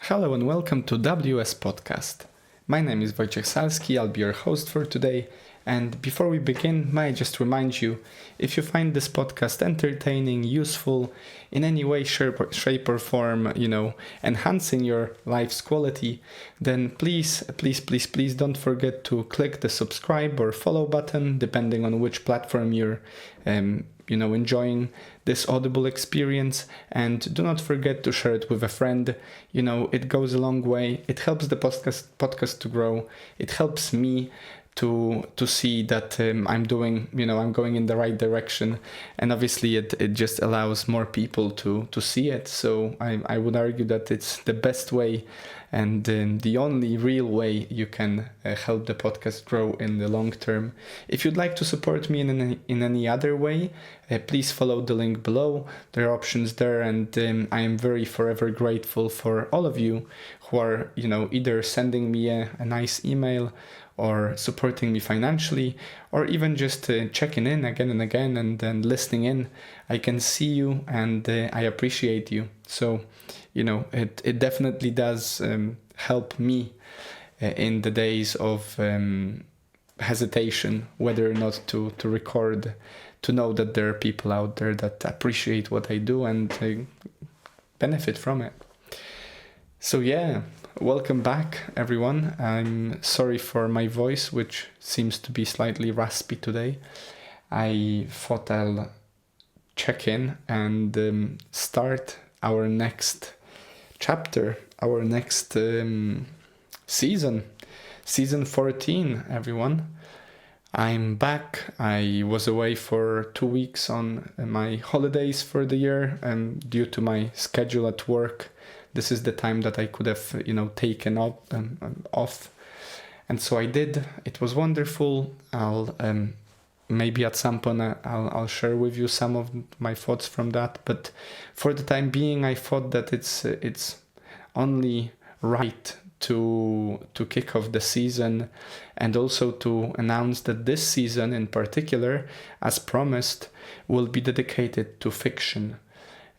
Hello and welcome to WS Podcast. My name is Wojciech Salski, I'll be your host for today. And before we begin, may I just remind you, if you find this podcast entertaining, useful, in any way, shape or form, enhancing your life's quality, then please don't forget to click the subscribe or follow button, depending on which platform you're enjoying this audible experience, and do not forget to share it with a friend. It goes a long way. It helps the podcast to grow. It helps me to see that I'm going in the right direction, and obviously it just allows more people to see it. So I would argue that it's the best way and the only real way you can help the podcast grow in the long term. If you'd like to support me in any other way, please follow the link below. There are options there, and I am forever grateful for all of you who are either sending me a nice email or supporting me financially, or even just checking in again and again and then listening in. I can see you and I appreciate you. So, it definitely does help me in the days of hesitation, whether or not to record, to know that there are people out there that appreciate what I do and benefit from it. So yeah, welcome back, everyone. I'm sorry for my voice, which seems to be slightly raspy today. I thought I'll check in and start our next chapter, our next season 14, everyone. I'm back. I was away for 2 weeks on my holidays for the year, and due to my schedule at work, this is the time that I could have, taken off. And so I did. It was wonderful. I'll maybe at some point I'll share with you some of my thoughts from that. But for the time being, I thought that it's only right to kick off the season, and also to announce that this season in particular, as promised, will be dedicated to fiction.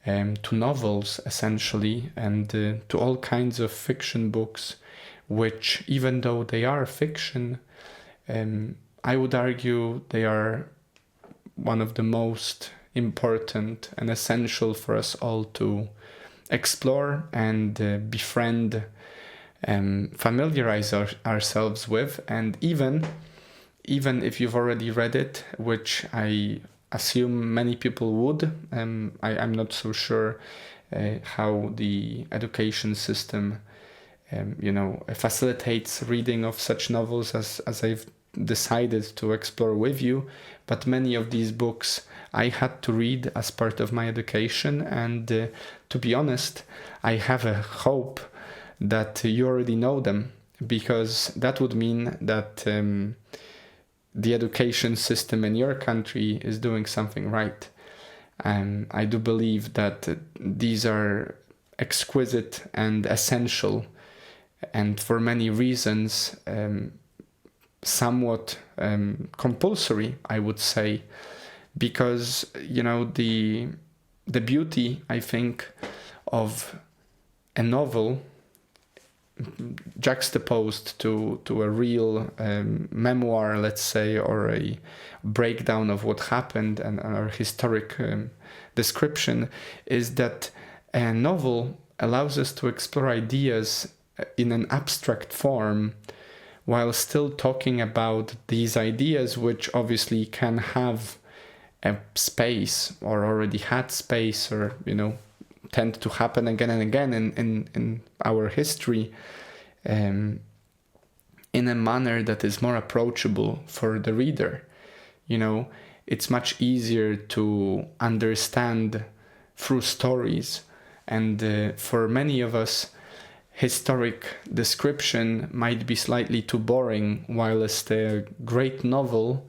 To novels, essentially, and to all kinds of fiction books, which, even though they are fiction, I would argue they are one of the most important and essential for us all to explore and befriend, familiarize ourselves with. And even if you've already read it, which I assume many people would. I'm not so sure how the education system, facilitates reading of such novels as I've decided to explore with you. But many of these books I had to read as part of my education, and to be honest, I have a hope that you already know them, because that would mean that the education system in your country is doing something right. I do believe that these are exquisite and essential, and for many reasons somewhat compulsory, I would say, because the beauty, I think, of a novel juxtaposed to a real memoir, let's say, or a breakdown of what happened and our historic description, is that a novel allows us to explore ideas in an abstract form while still talking about these ideas, which obviously can have a space, or already had space, or tend to happen again and again in our history, in a manner that is more approachable for the reader. It's much easier to understand through stories, and for many of us, historic description might be slightly too boring, whilst a great novel,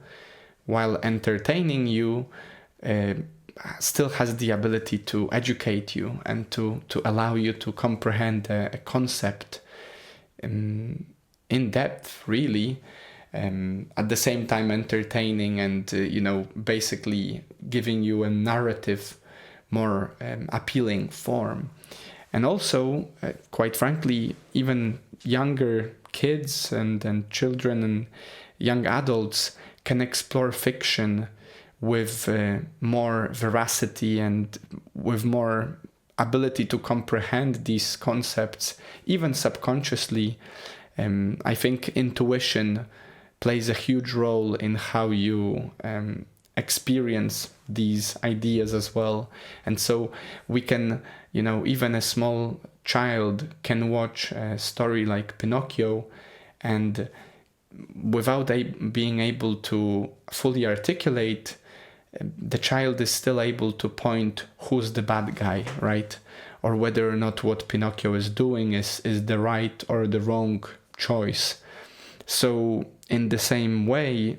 while entertaining you, still has the ability to educate you and to allow you to comprehend a concept in depth, really, at the same time entertaining and basically giving you a narrative, more appealing form. And also, quite frankly, even younger kids and children and young adults can explore fiction with more veracity and with more ability to comprehend these concepts, even subconsciously. I think intuition plays a huge role in how you experience these ideas as well. And so we can, even a small child can watch a story like Pinocchio, and without being able to fully articulate, the child is still able to point who's the bad guy, right? Or whether or not what Pinocchio is doing is the right or the wrong choice. So in the same way,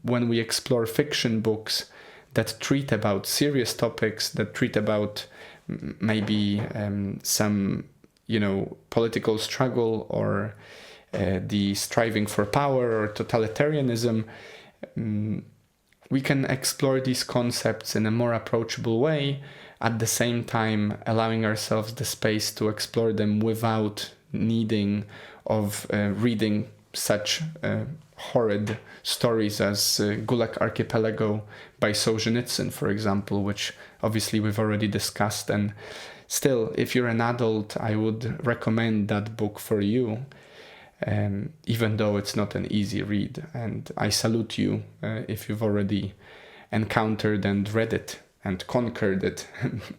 when we explore fiction books that treat about serious topics, that treat about maybe some, political struggle or the striving for power or totalitarianism, we can explore these concepts in a more approachable way, at the same time allowing ourselves the space to explore them without needing of reading such horrid stories as Gulag Archipelago by Solzhenitsyn, for example, which obviously we've already discussed. And still, if you're an adult, I would recommend that book for you, even though it's not an easy read. And I salute you if you've already encountered and read it and conquered it,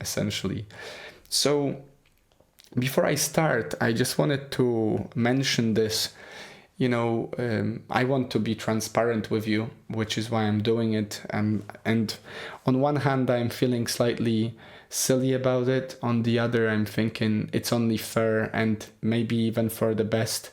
essentially. So before I start, I just wanted to mention this. I want to be transparent with you, which is why I'm doing it. And on one hand, I'm feeling slightly silly about it. On the other, I'm thinking it's only fair and maybe even for the best.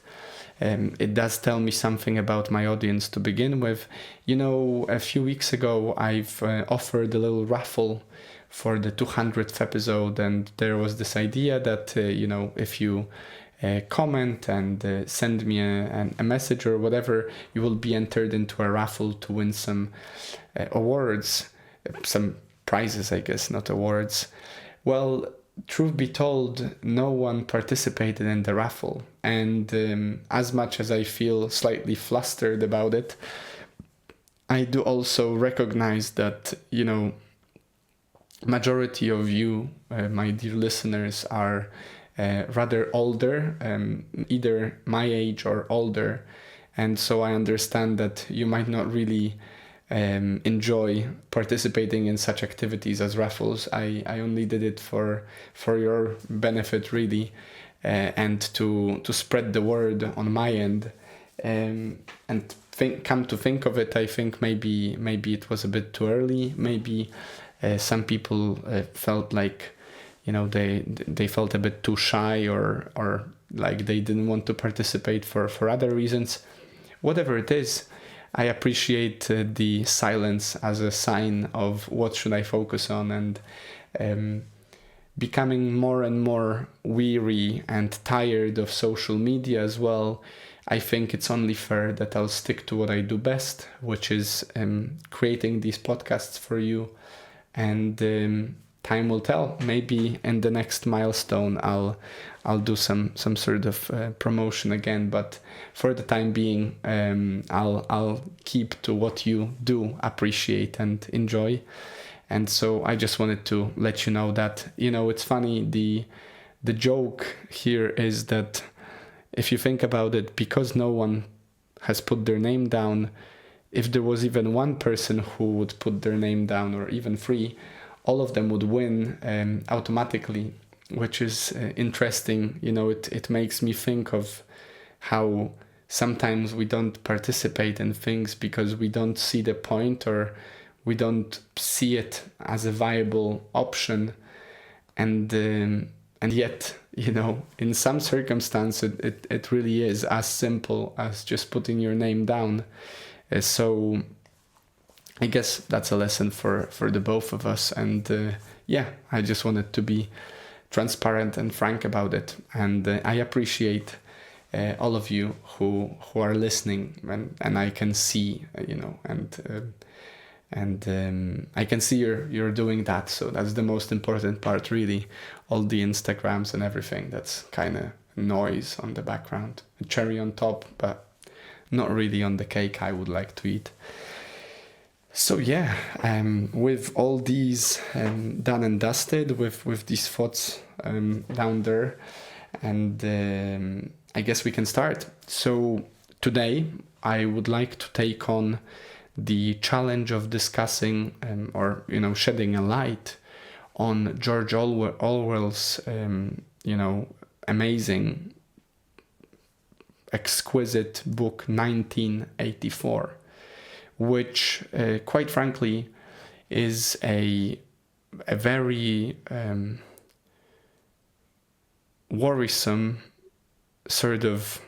It does tell me something about my audience to begin with. A few weeks ago, I've offered a little raffle for the 200th episode, and there was this idea that, if you comment and send me a message or whatever, you will be entered into a raffle to win some awards, some prizes, I guess, not awards. Well, truth be told, no one participated in the raffle. And as much as I feel slightly flustered about it, I do also recognize that, majority of you, my dear listeners, are rather older, either my age or older. And so I understand that you might not really enjoy participating in such activities as raffles. I only did it for your benefit, really, and to spread the word on my end. And come to think of it, I think maybe it was a bit too early. Maybe some people felt like, they felt a bit too shy or like they didn't want to participate for other reasons. Whatever it is, I appreciate the silence as a sign of what should I focus on, and becoming more and more weary and tired of social media as well. I think it's only fair that I'll stick to what I do best, which is creating these podcasts for you. And time will tell. Maybe in the next milestone I'll do some sort of promotion again, but for the time being, I'll keep to what you do appreciate and enjoy. And so I just wanted to let you know that, it's funny, the joke here is that if you think about it, because no one has put their name down, if there was even one person who would put their name down, or even three, all of them would win automatically, which is interesting. It makes me think of how sometimes we don't participate in things because we don't see the point, or we don't see it as a viable option. And yet, in some circumstances, it really is as simple as just putting your name down. So I guess that's a lesson for the both of us. And I just wanted to be transparent and frank about it. And I appreciate all of you who are listening, and I can see, and And I can see you're doing that, so that's the most important part, really. All the Instagrams and everything, that's kind of noise on the background, a cherry on top, but not really on the cake I would like to eat. So yeah, with all these done and dusted, with these thoughts down there, and I guess we can start. So today I would like to take on the challenge of discussing or shedding a light on George Orwell's amazing, exquisite book 1984, which quite frankly is a very worrisome sort of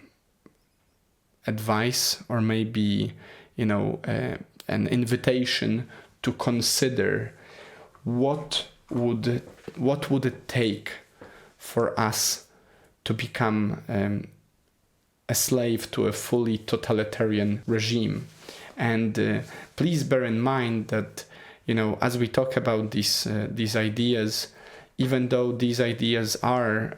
advice, or maybe an invitation to consider what would it take for us to become a slave to a fully totalitarian regime. And please bear in mind that as we talk about these ideas, even though these ideas are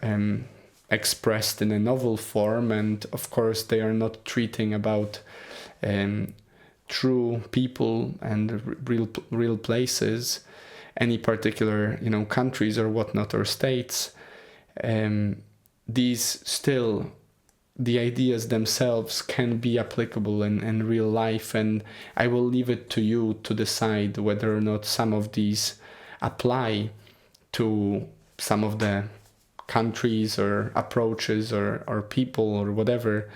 expressed in a novel form, and of course they are not treating about true people and real places, any particular countries or whatnot, or states, these still, the ideas themselves can be applicable in real life, and I will leave it to you to decide whether or not some of these apply to some of the countries or approaches or people or whatever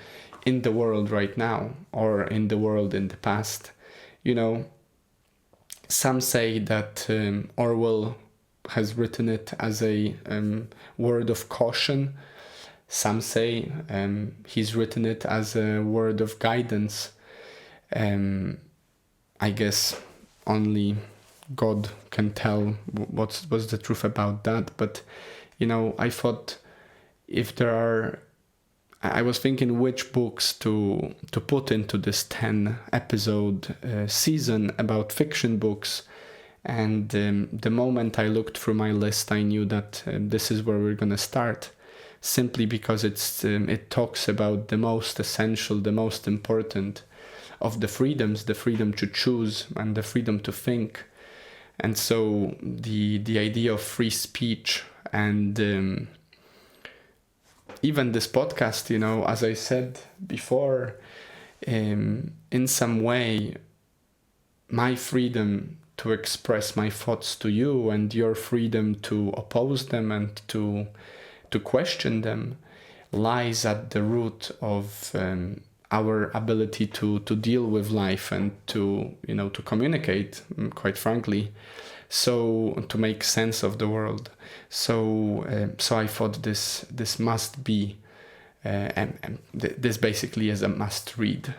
in the world right now, or in the world in the past. Some say that Orwell has written it as a word of caution. Some say he's written it as a word of guidance. I guess only God can tell what's the truth about that. But I thought, I was thinking which books to put into this 10 episode season about fiction books, and the moment I looked through my list, I knew that this is where we're gonna start, simply because it talks about the most essential, the most important of the freedoms, the freedom to choose and the freedom to think. And so the idea of free speech, and even this podcast, as I said before, in some way, my freedom to express my thoughts to you, and your freedom to oppose them and to question them, lies at the root of our ability to deal with life and to communicate, quite frankly, so to make sense of the world. So I thought this must be, this basically is a must read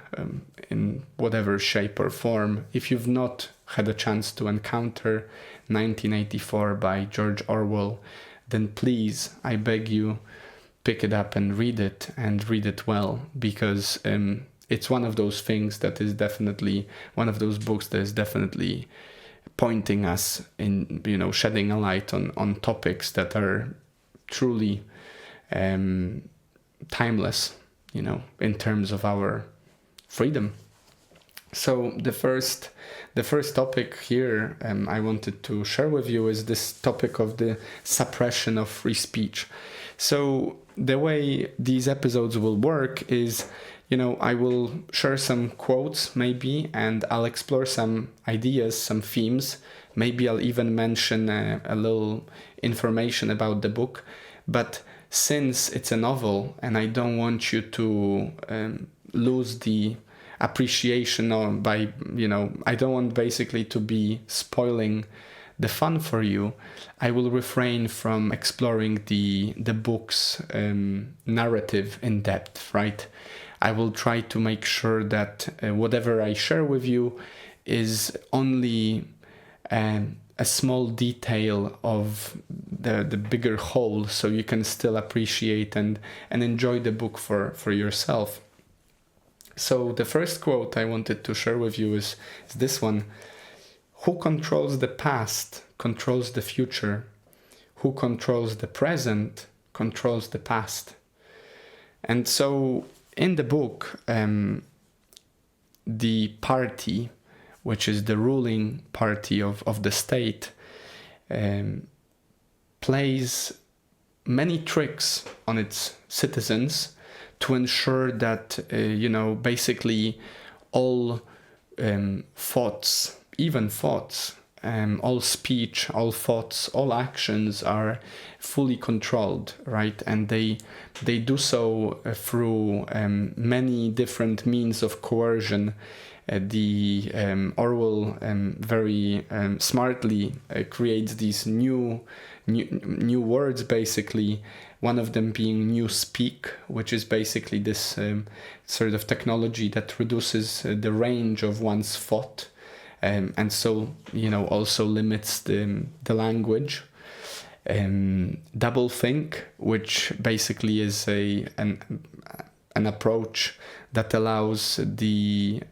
in whatever shape or form. If you've not had a chance to encounter 1984 by George Orwell, then please, I beg you, pick it up and read it well, because it's one of those things that is definitely one of those books that is definitely pointing us in, shedding a light on topics that are truly timeless, in terms of our freedom. So the first topic here I wanted to share with you is this topic of the suppression of free speech. So the way these episodes will work is, I will share some quotes maybe, and I'll explore some ideas, some themes. Maybe I'll even mention a little information about the book. But since it's a novel and I don't want you to lose the appreciation, or by, I don't want basically to be spoiling the fun for you, I will refrain from exploring the book's narrative in depth, right? I will try to make sure that whatever I share with you is only a small detail of the bigger whole, so you can still appreciate and enjoy the book for yourself. So the first quote I wanted to share with you is this one. who controls the past controls the future. Who controls the present controls the past. And so in the book, the party, which is the ruling party of the state, plays many tricks on its citizens to ensure that, basically all thoughts, all speech, all thoughts, all actions are fully controlled, right? And they do so through many different means of coercion. Orwell very smartly creates these new words, basically. One of them being newspeak, which is basically this sort of technology that reduces the range of one's thought, and so also limits the language. Doublethink, which basically is an approach that allows the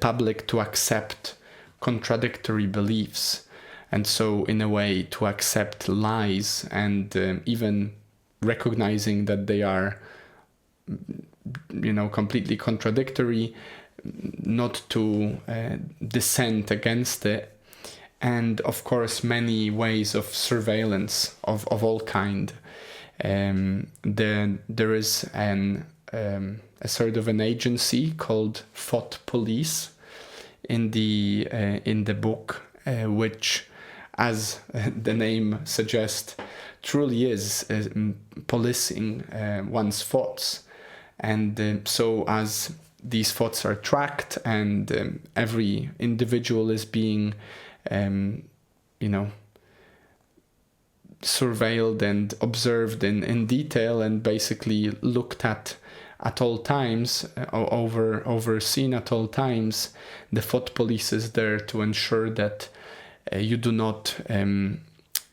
public to accept contradictory beliefs, and so in a way to accept lies, and even recognizing that they are completely contradictory, not to dissent against it. And of course many ways of surveillance of all kind. There is a sort of an agency called Thought Police in the book, which, as the name suggests, truly is policing one's thoughts. And so as these thoughts are tracked, and every individual is being surveilled and observed in detail, and basically looked at all times, overseen at all times, the thought police is there to ensure that you do not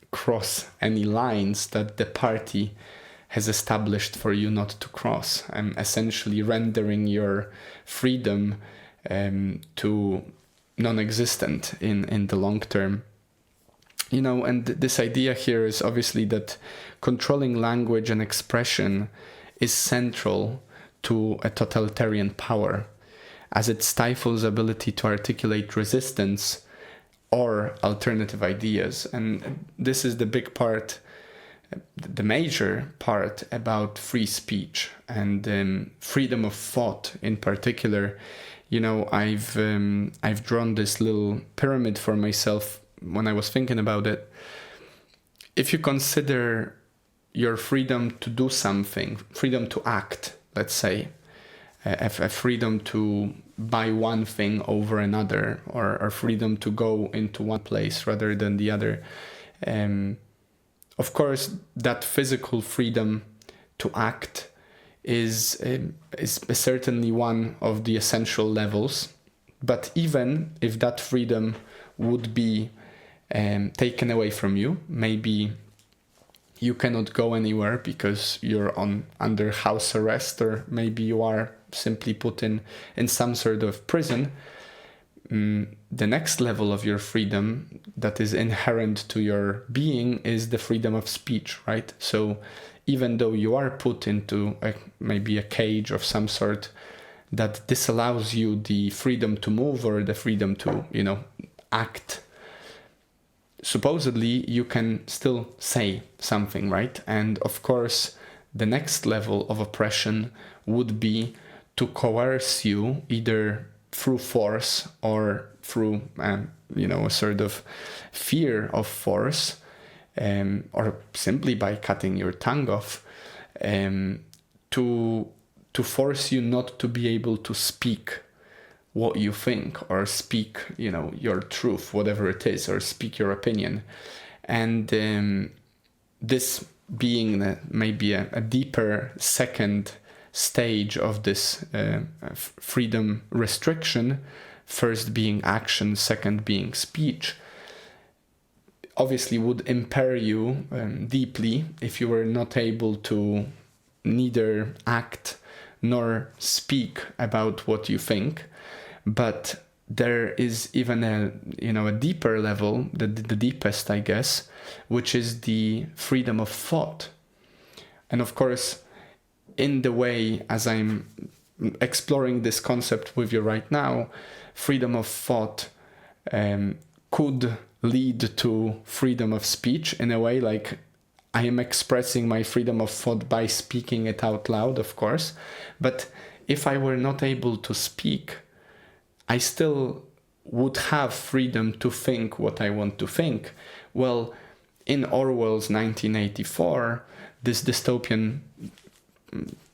cross any lines that the party has established for you not to cross, essentially rendering your freedom to non-existent in the long term. And this idea here is obviously that controlling language and expression is central to a totalitarian power, as it stifles ability to articulate resistance or alternative ideas. And this is the big part, the major part about free speech and freedom of thought in particular. I've drawn this little pyramid for myself when I was thinking about it. If you consider your freedom to do something, freedom to act, let's say, a freedom to buy one thing over another, or freedom to go into one place rather than the other, of course, that physical freedom to act is certainly one of the essential levels. But even if that freedom would be taken away from you, maybe you cannot go anywhere because you're under house arrest, or maybe you are simply put in some sort of prison, the next level of your freedom that is inherent to your being is the freedom of speech, right? So even though you are put into maybe a cage of some sort that disallows you the freedom to move or the freedom to, act, supposedly you can still say something, right? And of course, the next level of oppression would be to coerce you either through force or through, a sort of fear of force, or simply by cutting your tongue off, to force you not to be able to speak what you think, or speak, your truth, whatever it is, or speak your opinion. And this being maybe a deeper second stage of this freedom restriction, first being action, second being speech, obviously would impair you deeply if you were not able to neither act nor speak about what you think. But there is even a deeper level, the deepest, I guess, which is the freedom of thought. And of course, in the way as I'm exploring this concept with you right now, freedom of thought could lead to freedom of speech in a way, like I am expressing my freedom of thought by speaking it out loud, of course. But if I were not able to speak, I still would have freedom to think what I want to think. Well, in Orwell's 1984, this dystopian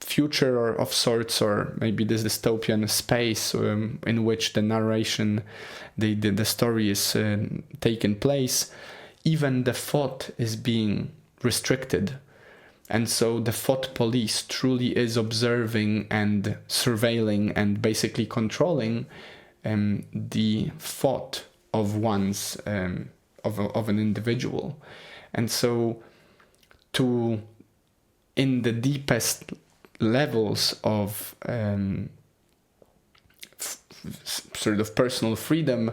future or of sorts, or maybe this dystopian space in which the narration, the story is taking place, even the thought is being restricted. And so the thought police truly is observing and surveilling and basically controlling the thought of one's of an individual. And so in the deepest levels of sort of personal freedom,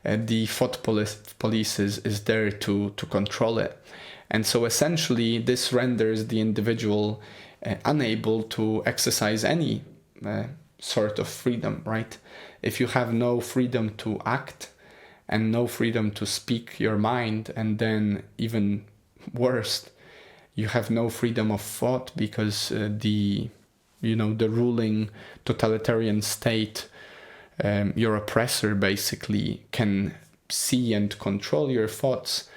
the thought police is there to control it. And so essentially this renders the individual unable to exercise any sort of freedom, right? If you have no freedom to act and no freedom to speak your mind, and then even worse, you have no freedom of thought because the ruling totalitarian state, your oppressor basically can see and control your thoughts.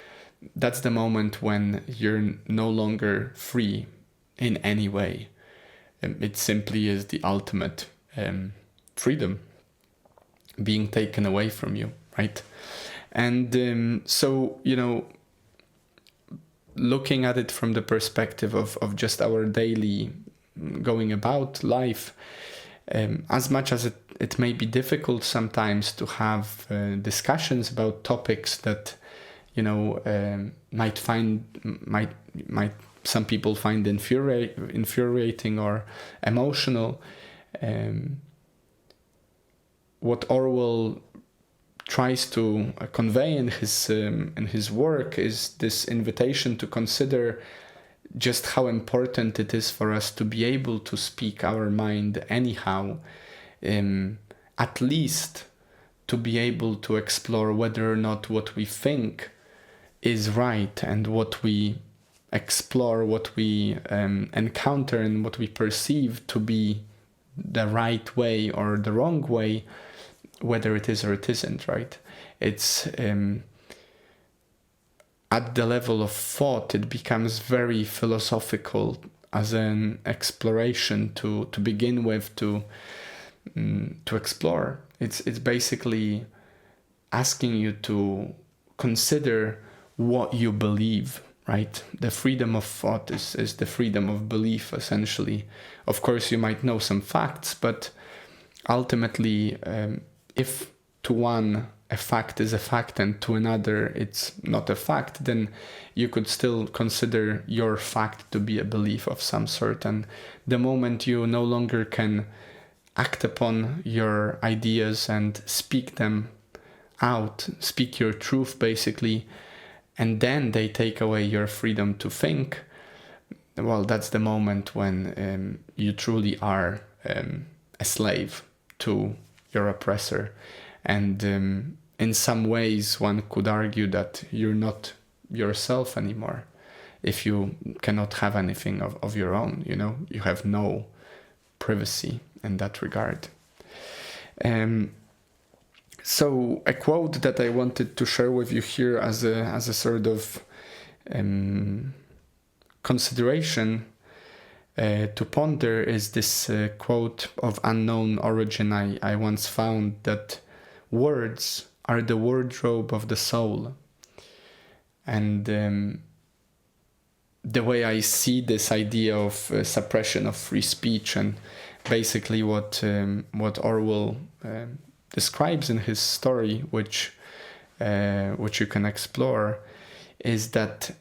That's the moment when you're no longer free in any way. It simply is the ultimate freedom being taken away from you, right? And so, looking at it from the perspective of just our daily going about life, as much as it may be difficult sometimes to have discussions about topics that might some people find infuriating or emotional, what Orwell tries to convey in his work is this invitation to consider just how important it is for us to be able to speak our mind anyhow, at least to be able to explore whether or not what we think is right, and what we explore, what we encounter and what we perceive to be the right way or the wrong way, whether it is or it isn't, right? It's at the level of thought, it becomes very philosophical as an exploration to begin with, to explore. It's basically asking you to consider what you believe, right? The freedom of thought is the freedom of belief, essentially. Of course, you might know some facts, but ultimately, if to one a fact is a fact and to another it's not a fact, then you could still consider your fact to be a belief of some sort. And the moment you no longer can act upon your ideas and speak them out, speak your truth basically, and then they take away your freedom to think, well, that's the moment when you truly are a slave to your oppressor. And in some ways, one could argue that you're not yourself anymore if you cannot have anything of your own. You have no privacy in that regard. So a quote that I wanted to share with you here as a sort of consideration to ponder is this quote of unknown origin I once found, that words are the wardrobe of the soul. And the way I see this idea of suppression of free speech, and basically what Orwell describes in his story, which you can explore, is that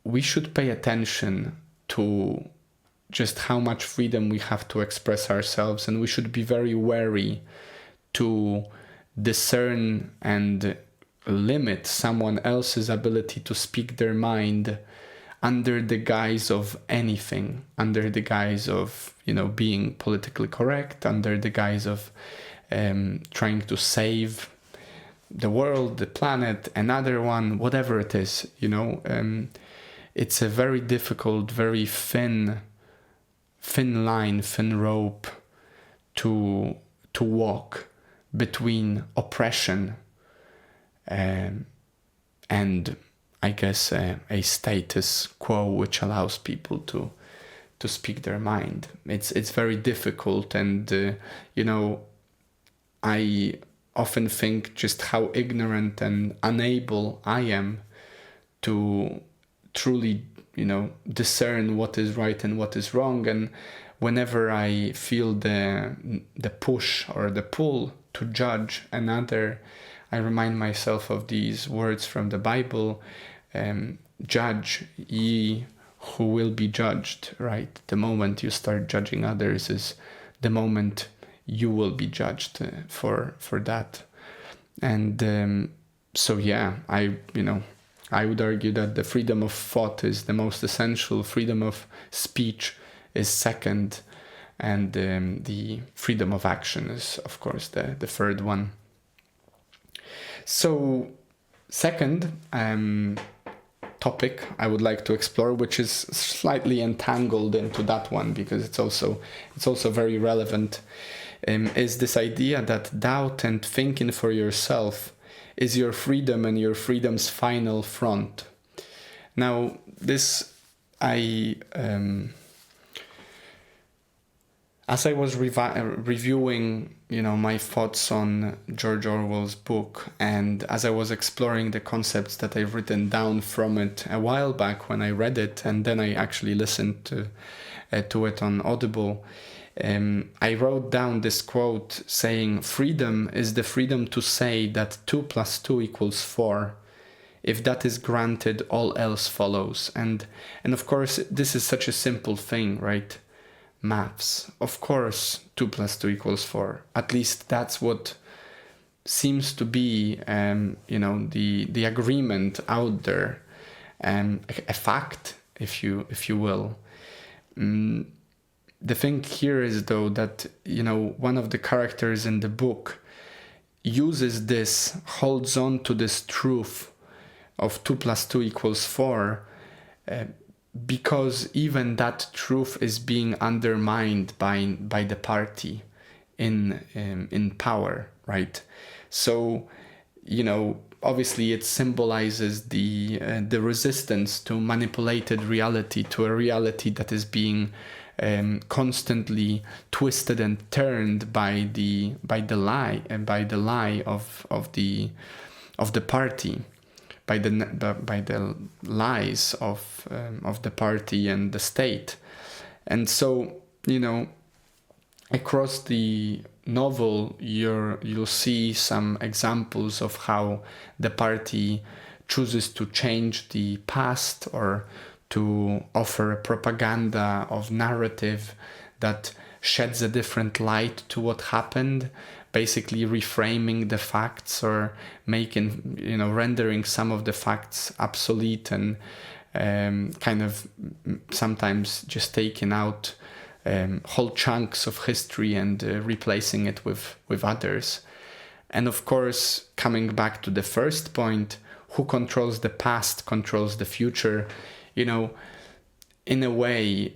we should pay attention to just how much freedom we have to express ourselves, and we should be very wary to discern and limit someone else's ability to speak their mind under the guise of anything, under the guise of, being politically correct, under the guise of trying to save the world, the planet, another one, whatever it is, it's a very difficult, very thin line, thin rope to walk between oppression and I guess a status quo which allows people to speak their mind. It's very difficult, and I often think just how ignorant and unable I am to truly discern what is right and what is wrong. And whenever I feel the push or the pull to judge another, I remind myself of these words from the Bible, judge ye who will be judged, right? The moment you start judging others is the moment you will be judged for that. And so yeah, I would argue that the freedom of thought is the most essential, freedom of speech is second, and the freedom of action is, of course, the third one. So, second topic I would like to explore, which is slightly entangled into that one because it's also very relevant, is this idea that doubt and thinking for yourself is your freedom and your freedom's final front. Now, this as I was reviewing, my thoughts on George Orwell's book, and as I was exploring the concepts that I've written down from it a while back when I read it, and then I actually listened to it on Audible, I wrote down this quote saying, "Freedom is the freedom to say that 2 + 2 = 4. If that is granted, all else follows." And of course, this is such a simple thing, right? Maths. Of course, 2 + 2 = 4. At least that's what seems to be, the agreement out there, a fact, if you will. The thing here is, though, that one of the characters in the book holds on to this truth of 2 + 2 = 4. Because even that truth is being undermined by the party in power, right? So, obviously it symbolizes the resistance to manipulated reality, to a reality that is being constantly twisted and turned by the lie of the party. By the lies of the party and the state. And so, across the novel, you'll see some examples of how the party chooses to change the past or to offer a propaganda of narrative that sheds a different light to what happened, basically reframing the facts or rendering some of the facts obsolete and kind of sometimes just taking out whole chunks of history and replacing it with others. And of course, coming back to the first point, who controls the past controls the future. In a way,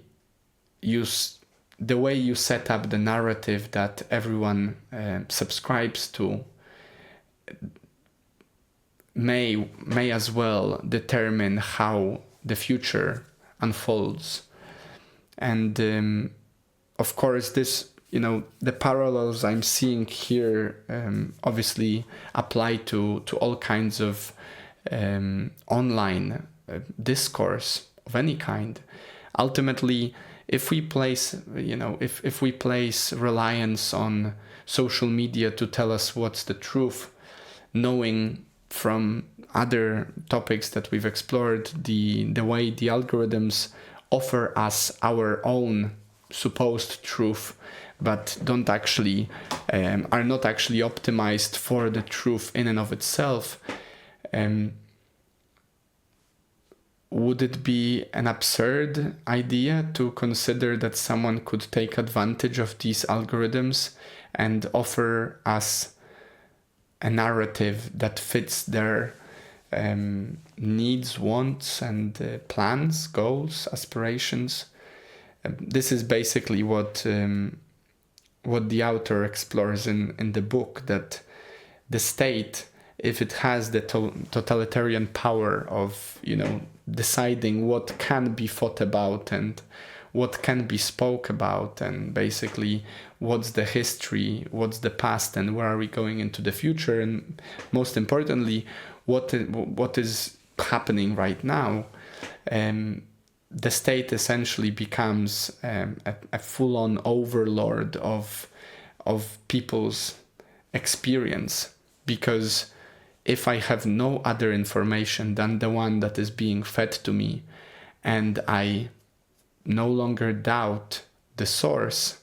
the way you set up the narrative that everyone subscribes to may as well determine how the future unfolds. And of course, this, the parallels I'm seeing here obviously apply to all kinds of online discourse of any kind. Ultimately, if we place reliance on social media to tell us what's the truth, knowing from other topics that we've explored the way the algorithms offer us our own supposed truth, but don't actually are not actually optimized for the truth in and of itself, would it be an absurd idea to consider that someone could take advantage of these algorithms and offer us a narrative that fits their needs, wants, and plans, goals, aspirations? This is basically what the author explores in the book, that the state, if it has the totalitarian power of, deciding what can be thought about and what can be spoke about, and basically what's the history, what's the past, and where are we going into the future, and most importantly, what is happening right now, the state essentially becomes a full-on overlord of people's experience. Because if I have no other information than the one that is being fed to me, and I no longer doubt the source,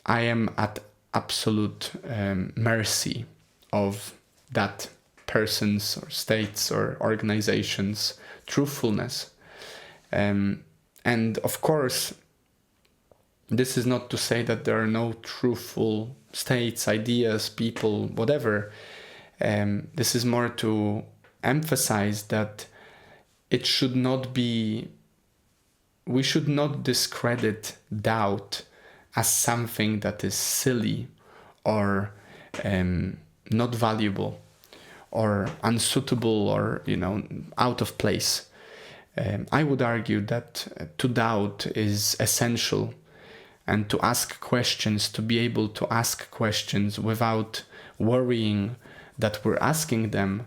I am at absolute mercy of that person's or state's or organization's truthfulness. And of course, this is not to say that there are no truthful states, ideas, people, whatever. This is more to emphasize that it should not be, we should not discredit doubt as something that is silly or not valuable or unsuitable or, out of place. I would argue that to doubt is essential, and to ask questions, to be able to ask questions without worrying that we're asking them,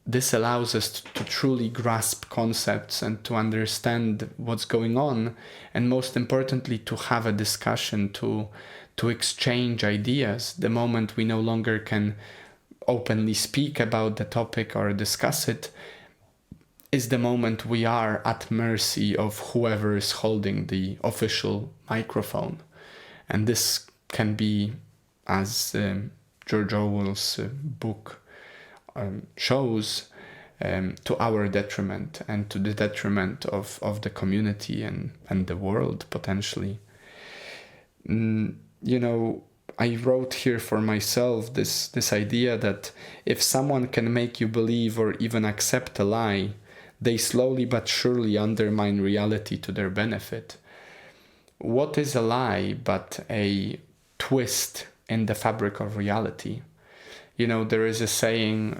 this allows us to truly grasp concepts and to understand what's going on, and most importantly, to have a discussion, to exchange ideas. The moment we no longer can openly speak about the topic or discuss it is the moment we are at mercy of whoever is holding the official microphone. And this can be, as George Orwell's book shows, to our detriment and to the detriment of the community and the world, potentially. I wrote here for myself this idea that if someone can make you believe or even accept a lie, they slowly but surely undermine reality to their benefit. What is a lie but a twist in the fabric of reality? There is a saying,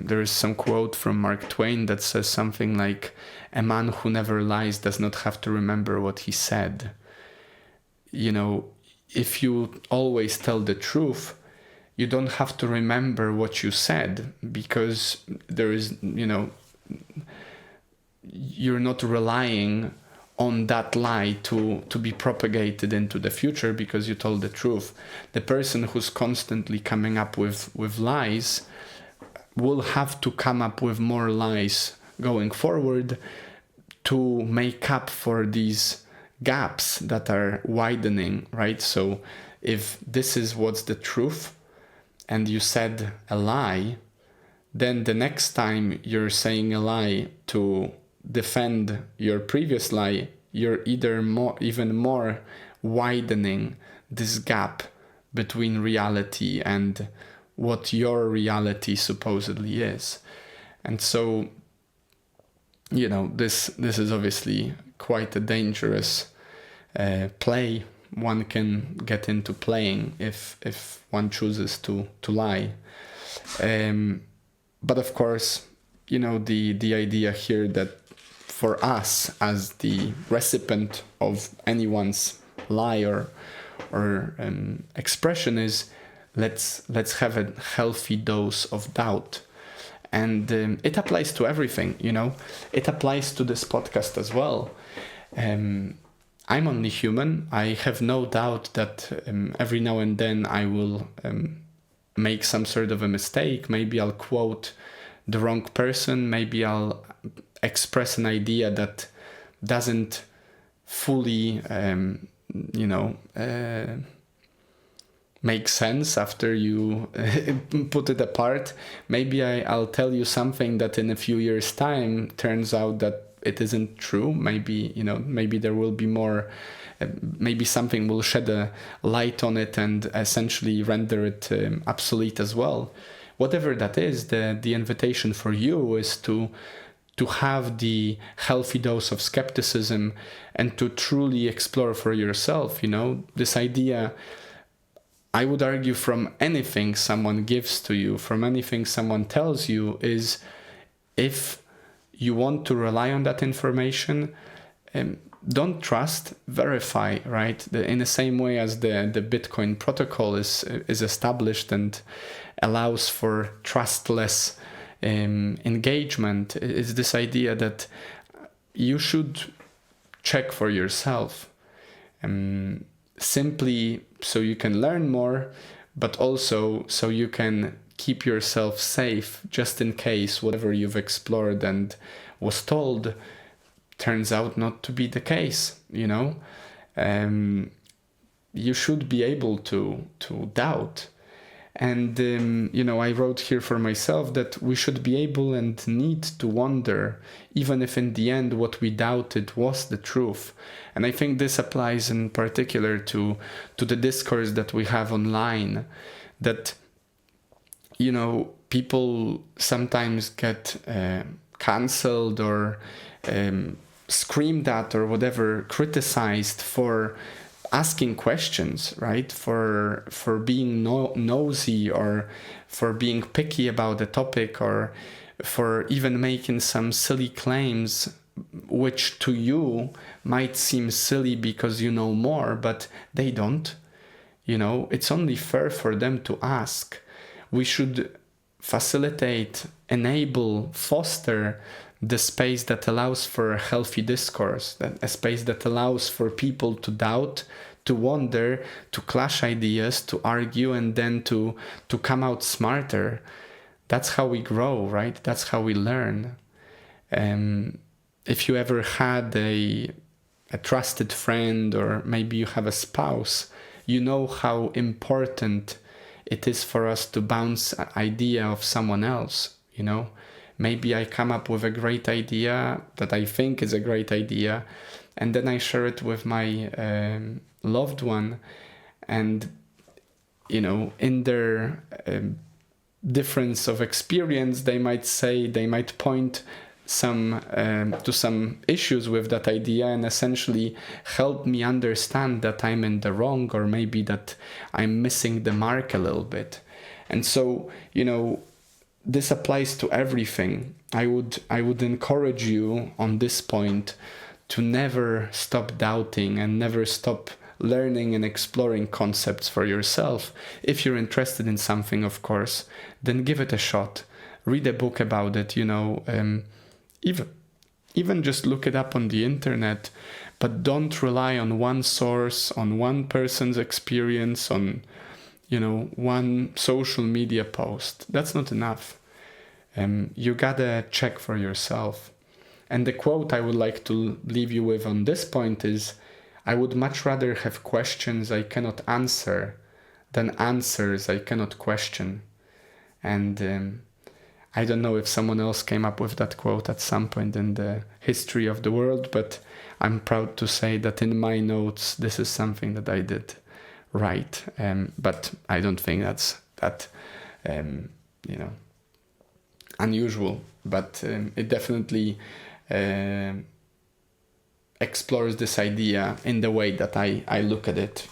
there is some quote from Mark Twain that says something like, "A man who never lies does not have to remember what he said." If you always tell the truth, you don't have to remember what you said, because there is, you're not relying on that lie to be propagated into the future because you told the truth. The person who's constantly coming up with lies will have to come up with more lies going forward to make up for these gaps that are widening, right? So if this is what's the truth and you said a lie, then the next time you're saying a lie to defend your previous lie, you're even more widening this gap between reality and what your reality supposedly is. And so, this is obviously quite a dangerous play one can get into playing if one chooses to lie. But of course, the idea here that for us as the recipient of anyone's lie or expression is, let's have a healthy dose of doubt. And it applies to everything, It applies to this podcast as well. I'm only human. I have no doubt that every now and then I will make some sort of a mistake. Maybe I'll quote the wrong person. Maybe I'll express an idea that doesn't fully, make sense after you put it apart. Maybe I'll tell you something that in a few years' time turns out that it isn't true. Maybe, maybe there will be more, maybe something will shed a light on it and essentially render it obsolete as well. Whatever that is, the invitation for you is to have the healthy dose of skepticism and to truly explore for yourself, this idea. I would argue from anything someone gives to you, from anything someone tells you, is if you want to rely on that information, don't trust, verify, right? In the same way as the Bitcoin protocol is established and allows for trustless engagement, is this idea that you should check for yourself, simply so you can learn more, but also so you can keep yourself safe just in case whatever you've explored and was told turns out not to be the case. You should be able to doubt. And, I wrote here for myself that we should be able and need to wonder, even if in the end what we doubted was the truth. And I think this applies in particular to the discourse that we have online, that, people sometimes get cancelled or screamed at or whatever, criticized for asking questions, right? For being nosy, or for being picky about the topic, or for even making some silly claims, which to you might seem silly because you know more, but they don't. It's only fair for them to ask. We should facilitate, enable, foster the space that allows for a healthy discourse, a space that allows for people to doubt, to wonder, to clash ideas, to argue, and then to come out smarter. That's how we grow, right? That's how we learn. If you ever had a trusted friend, or maybe you have a spouse, you know how important it is for us to bounce an idea of someone else, Maybe I come up with a great idea that I think is a great idea, and then I share it with my loved one, and in their difference of experience, they might point to some issues with that idea, and essentially help me understand that I'm in the wrong, or maybe that I'm missing the mark a little bit. And so, this applies to everything. I would encourage you on this point to never stop doubting and never stop learning and exploring concepts for yourself. If you're interested in something, of course, then give it a shot. Read a book about it, even just look it up on the internet, but don't rely on one source, on one person's experience, on one social media post. That's not enough. You gotta check for yourself. And the quote I would like to leave you with on this point is, I would much rather have questions I cannot answer than answers I cannot question. And I don't know if someone else came up with that quote at some point in the history of the world, but I'm proud to say that in my notes, this is something that I did right. But I don't think that's that, unusual. But it definitely explores this idea in the way that I look at it.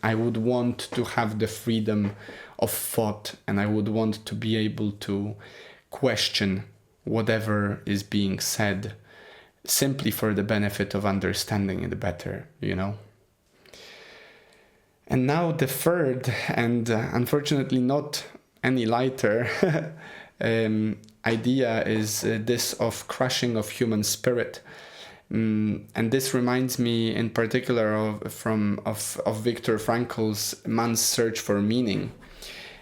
I would want to have the freedom of thought, and I would want to be able to question whatever is being said, simply for the benefit of understanding it better, And now the third, and unfortunately not any lighter, idea is this of crushing of human spirit. And this reminds me in particular of Viktor Frankl's Man's Search for Meaning.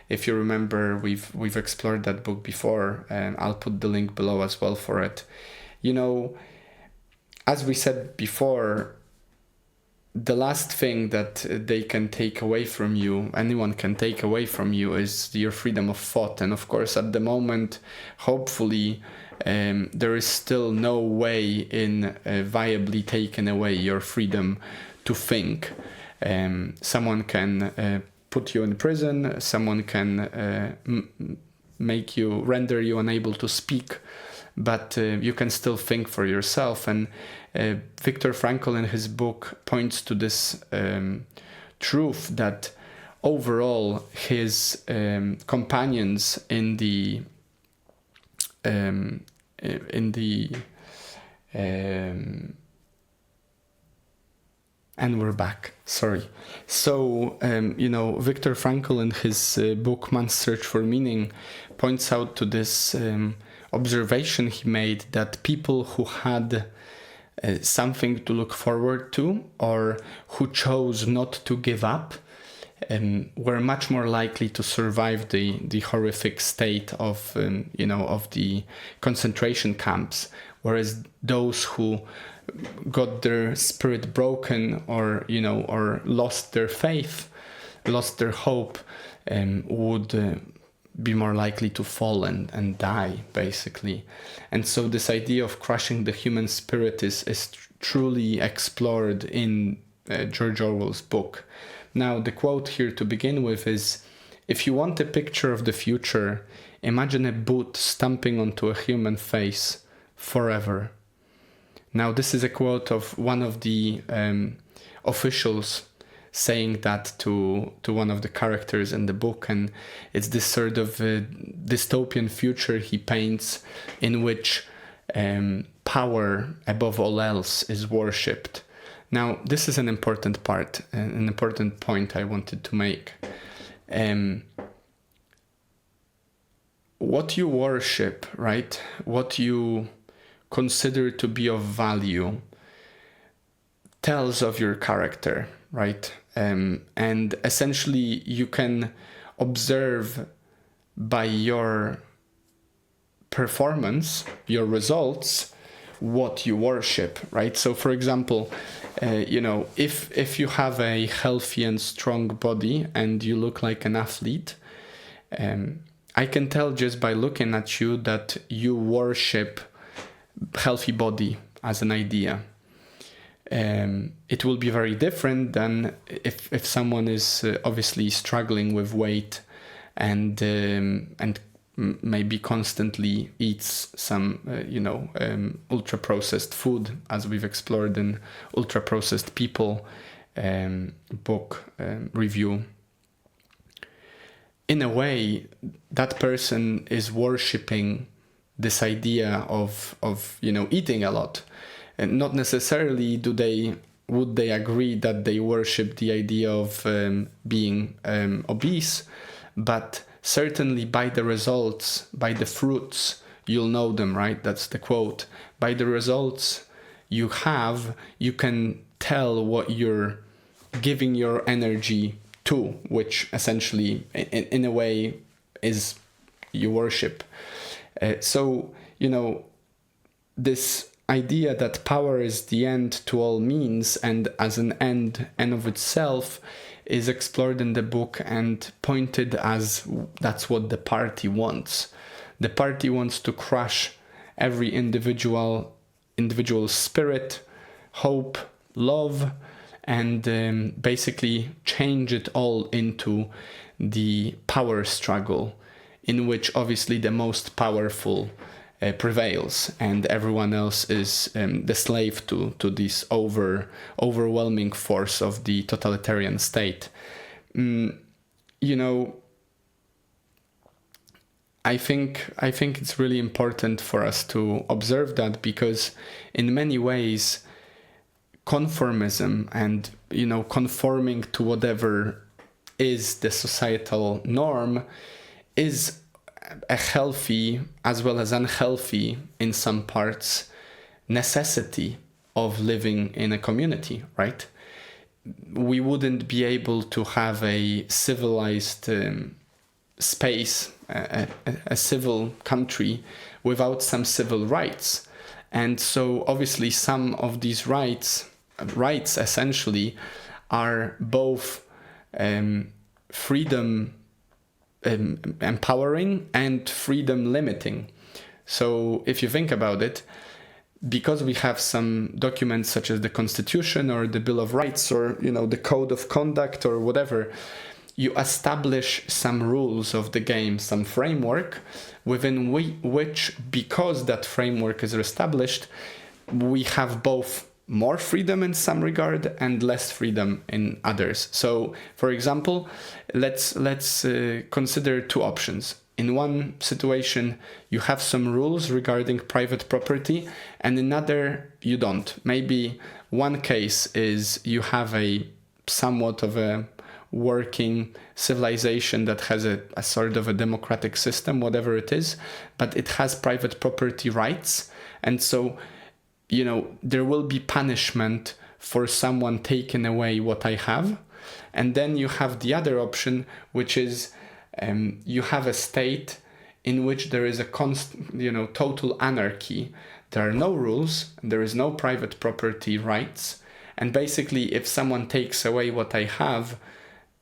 If you remember, we've explored that book before, and I'll put the link below as well for it. As we said before, the last thing that they can take away from you, anyone can take away from you, is your freedom of thought. And of course, at the moment, hopefully, there is still no way in viably taking away your freedom to think. Someone can put you in prison, someone can render you unable to speak, but you can still think for yourself. And Viktor Frankl in his book points to this truth that overall his companions in the and we're back. Sorry. So, Viktor Frankl in his book Man's Search for Meaning points out to this observation he made that people who had something to look forward to, or who chose not to give up, were much more likely to survive the horrific state of the concentration camps, whereas those who got their spirit broken, or lost their faith, lost their hope, would be more likely to fall and die, basically. And so this idea of crushing the human spirit is truly explored in George Orwell's book. Now, the quote here to begin with is, "If you want a picture of the future, imagine a boot stamping onto a human face forever." Now, this is a quote of one of the officials saying that to one of the characters in the book, and it's this sort of dystopian future he paints in which power above all else is worshipped. Now, this is an important point I wanted to make. What you worship, right? What you consider to be of value tells of your character, right? And essentially you can observe by your performance, your results, what you worship, right? So for example, if you have a healthy and strong body and you look like an athlete, I can tell just by looking at you that you worship healthy body as an idea. It will be very different than if someone is obviously struggling with weight and maybe constantly eats some ultra processed food, as we've explored in Ultra Processed People book review. In a way, that person is worshipping this idea of eating a lot. And not necessarily would they agree that they worship the idea of being obese, but certainly by the results, by the fruits, you'll know them, right? That's the quote. By the results you have, you can tell what you're giving your energy to, which essentially, in a way, is you worship. So, this idea that power is the end to all means, and as an end of itself, is explored in the book and pointed as that's what the party wants. The party wants to crush every individual spirit, hope, love, and basically change it all into the power struggle, in which obviously the most powerful prevails, and everyone else is the slave to this overwhelming force of the totalitarian state. I think it's really important for us to observe that, because in many ways conformism and conforming to whatever is the societal norm is a healthy as well as unhealthy, in some parts, necessity of living in a community, right? We wouldn't be able to have a civilized space, a civil country, without some civil rights. And so obviously some of these rights rights essentially are both freedom empowering and freedom limiting. So if you think about it, because we have some documents such as the Constitution or the Bill of Rights or, the Code of Conduct or whatever, you establish some rules of the game, some framework within which, because that framework is established, we have both more freedom in some regard and less freedom in others. So, for example, let's consider two options. In one situation, you have some rules regarding private property, and in another, you don't. Maybe one case is you have a somewhat of a working civilization that has a sort of a democratic system, whatever it is, but it has private property rights. And so, there will be punishment for someone taking away what I have. And then you have the other option, which is you have a state in which there is a total anarchy. There are no rules, there is no private property rights. And basically, if someone takes away what I have,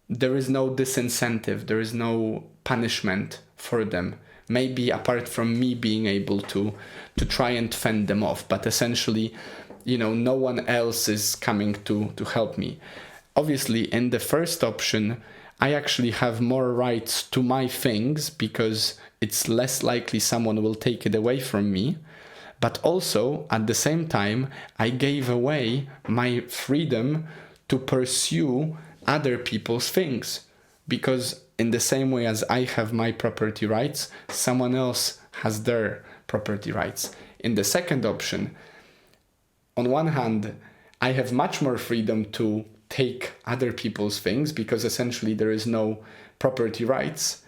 there is no disincentive, there is no punishment for them. Maybe apart from me being able to try and fend them off. But essentially, no one else is coming to help me. Obviously, in the first option, I actually have more rights to my things because it's less likely someone will take it away from me. But also, at the same time, I gave away my freedom to pursue other people's things. Because in the same way as I have my property rights, someone else has their property rights. In the second option, on one hand, I have much more freedom to take other people's things because essentially there is no property rights.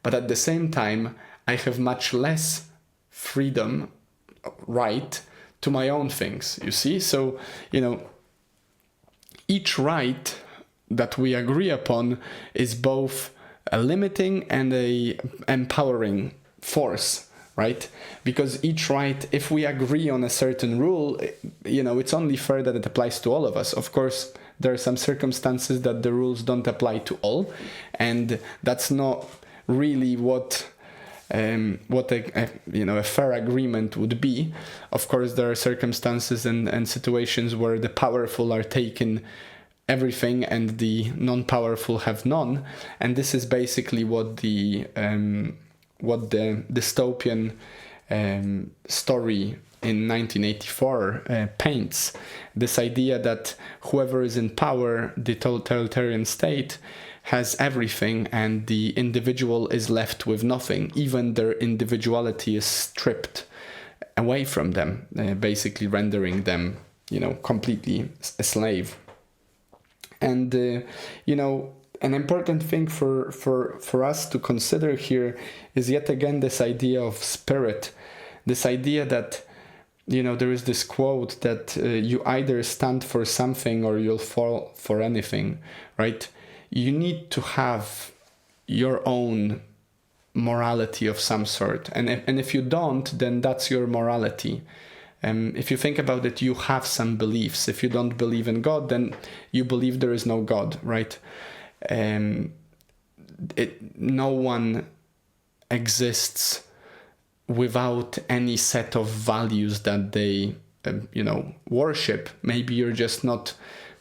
But at the same time, I have much less freedom, right, to my own things, you see? So, each right that we agree upon is both a limiting and a empowering force, right? Because each right, if we agree on a certain rule, it's only fair that it applies to all of us. Of course, there are some circumstances that the rules don't apply to all, and that's not really what a fair agreement would be. Of course, there are circumstances and situations where the powerful are taken everything and the non-powerful have none, and this is basically what the dystopian story in 1984 paints. This idea that whoever is in power, the totalitarian state, has everything and the individual is left with nothing. Even their individuality is stripped away from them, basically rendering them, completely a slave. And, an important thing for us to consider here is yet again this idea of spirit, this idea that, there is this quote that you either stand for something or you'll fall for anything, right? You need to have your own morality of some sort. And if you don't, then that's your morality. If you think about it, you have some beliefs. If you don't believe in God, then you believe there is no God, right? No one exists without any set of values that they, worship. Maybe you're just not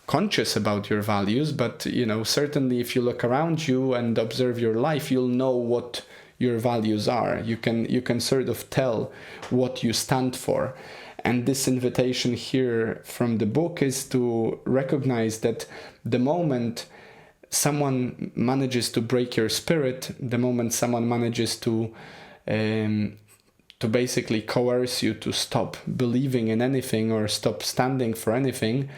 conscious about your values, but, certainly if you look around you and observe your life, you'll know what your values are. You can sort of tell what you stand for. And this invitation here from the book is to recognize that the moment someone manages to break your spirit, the moment someone manages to basically coerce you to stop believing in anything or stop standing for anything,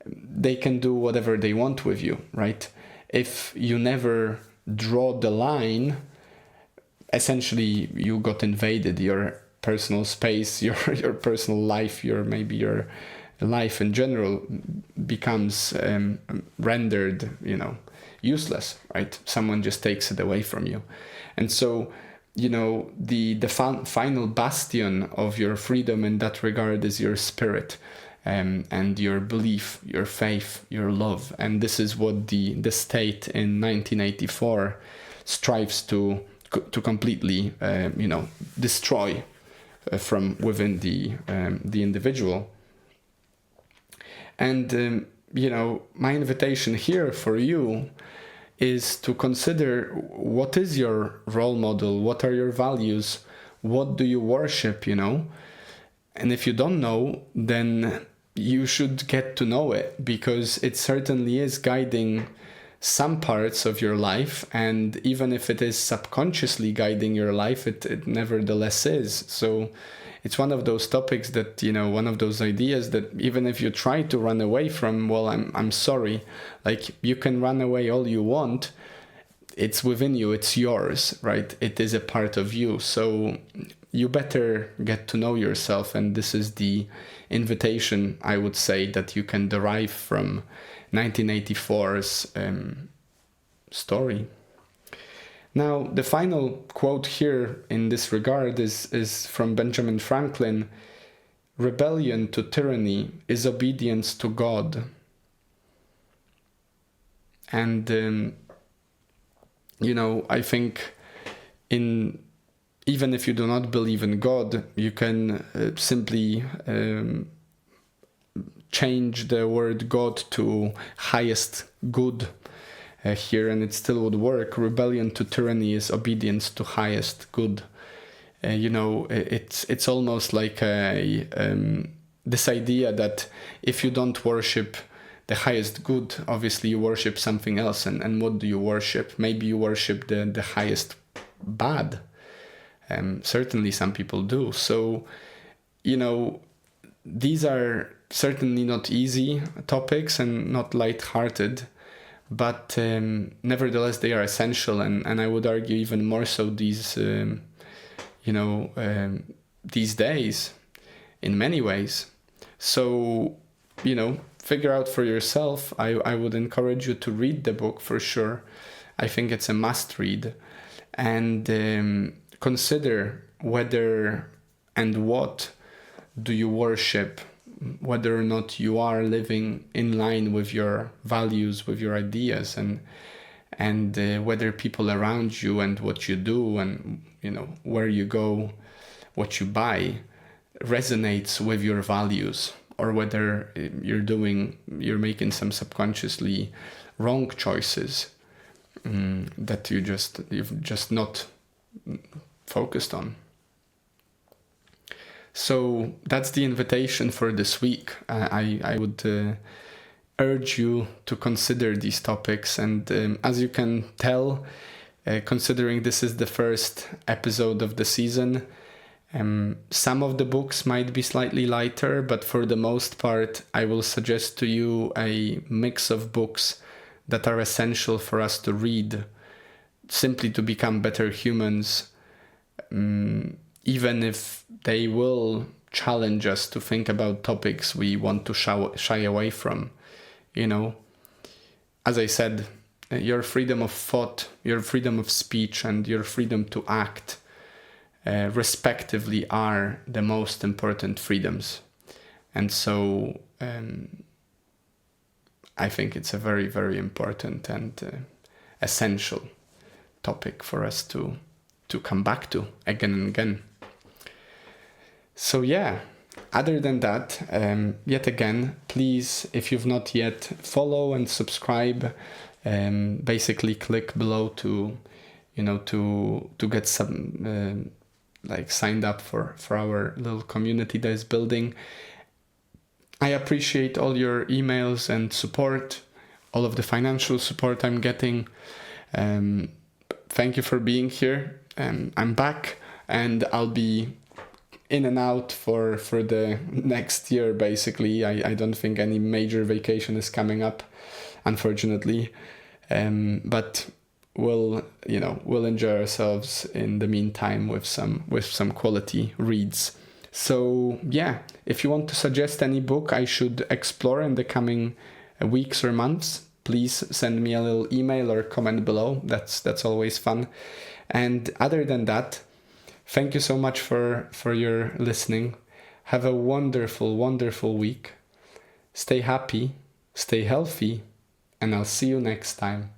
they can do whatever they want with you, right? If you never draw the line, essentially you got invaded. Your personal space, your personal life, your life in general becomes rendered, useless, right? Someone just takes it away from you. And so, the final bastion of your freedom in that regard is your spirit. and your belief, your faith, your love. And this is what the state in 1984 strives to completely, destroy from within the individual. And my invitation here for you is to consider, what is your role model, what are your values, what do you worship, And if you don't know, then you should get to know it, because it certainly is guiding some parts of your life. And even if it is subconsciously guiding your life, it nevertheless is. So it's one of those topics that, one of those ideas that even if you try to run away from, well, I'm sorry, like, you can run away all you want. It's within you, it's yours, right? It is a part of you. So you better get to know yourself. And this is the invitation, I would say, that you can derive from 1984's story. Now, the final quote here in this regard is from Benjamin Franklin. Rebellion to tyranny is obedience to God. And, I think even if you do not believe in God, you can simply change the word God to highest good here, and it still would work. Rebellion to tyranny is obedience to highest good. It's almost like this idea that if you don't worship the highest good, obviously you worship something else. And what do you worship? Maybe you worship the highest bad. Certainly some people do. So, these are certainly not easy topics and not light-hearted, but nevertheless they are essential, and I would argue even more so these days in many ways. So, figure out for yourself. I would encourage you to read the book for sure. I think it's a must read, and consider whether and what do you worship, whether or not you are living in line with your values, with your ideas, and whether people around you and what you do and where you go, what you buy resonates with your values, or whether you're making some subconsciously wrong choices that you've just not focused on. So that's the invitation for this week. I would urge you to consider these topics, and as you can tell, considering this is the first episode of the season, some of the books might be slightly lighter, but for the most part, I will suggest to you a mix of books that are essential for us to read, simply to become better humans, even if they will challenge us to think about topics we want to shy away from. As I said, your freedom of thought, your freedom of speech, and your freedom to act respectively are the most important freedoms. And so I think it's a very, very important and essential topic for us to come back to again and again. So yeah, other than that, yet again, please, if you've not yet, follow and subscribe. Basically click below to get some signed up for our little community that is building. I appreciate all your emails and support, all of the financial support I'm getting. Thank you for being here. I'm back, and I'll be in and out for the next year, basically. I don't think any major vacation is coming up, unfortunately. But we'll enjoy ourselves in the meantime with some quality reads. So yeah, if you want to suggest any book I should explore in the coming weeks or months, please send me a little email or comment below. That's always fun. And other than that, thank you so much for your listening. Have a wonderful, wonderful week. Stay happy, stay healthy, and I'll see you next time.